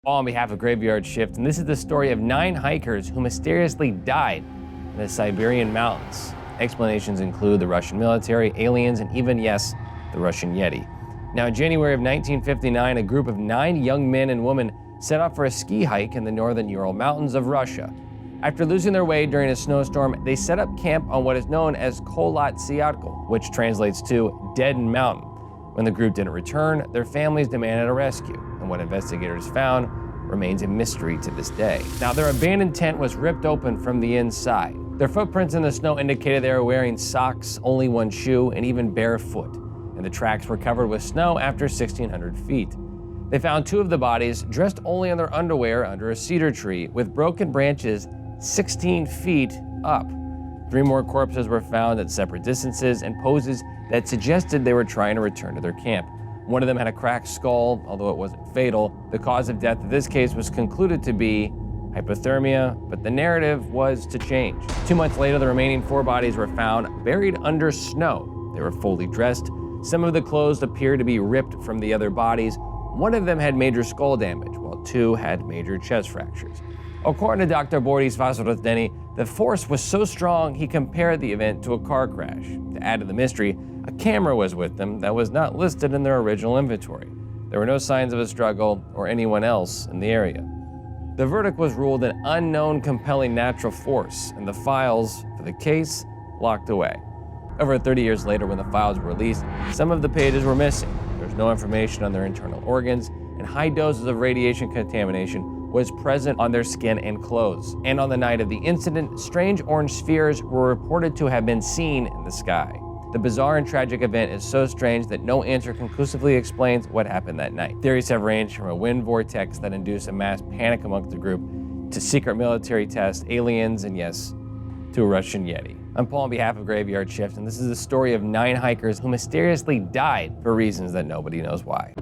All on behalf of Graveyard Shift, and this is the story of 9 hikers who mysteriously died in the Siberian mountains. Explanations include the Russian military, aliens, and even, yes, the Russian Yeti. Now, in January of 1959, a group of 9 young men and women set off for a ski hike in the northern Ural mountains of Russia. After losing their way during a snowstorm, they set up camp on what is known as Kholat Syakhl, which translates to Deadened Mountain. When the group didn't return, their families demanded a rescue, and what investigators found remains a mystery to this day. Now, their abandoned tent was ripped open from the inside. Their footprints in the snow indicated they were wearing socks, only one shoe, and even barefoot, and the tracks were covered with snow after 1,600 feet. They found 2 of the bodies dressed only in their underwear under a cedar tree with broken branches 16 feet up. 3 more corpses were found at separate distances and poses that suggested they were trying to return to their camp. One of them had a cracked skull, although it wasn't fatal. The cause of death in this case was concluded to be hypothermia, but the narrative was to change. 2 months later, the remaining 4 bodies were found buried under snow. They were fully dressed. Some of the clothes appeared to be ripped from the other bodies. One of them had major skull damage, while 2 had major chest fractures. According to Dr. Boris Vasrozdeny, the force was so strong he compared the event to a car crash. To add to the mystery, a camera was with them that was not listed in their original inventory. There were no signs of a struggle or anyone else in the area. The verdict was ruled an unknown compelling natural force, and the files for the case locked away. Over 30 years later, when the files were released, some of the pages were missing. There was no information on their internal organs, and high doses of radiation contamination was present on their skin and clothes. And on the night of the incident, strange orange spheres were reported to have been seen in the sky. The bizarre and tragic event is so strange that no answer conclusively explains what happened that night. Theories have ranged from a wind vortex that induced a mass panic amongst the group, to secret military tests, aliens, and yes, to a Russian Yeti. I'm Paul on behalf of Graveyard Shift, and this is the story of 9 hikers who mysteriously died for reasons that nobody knows why.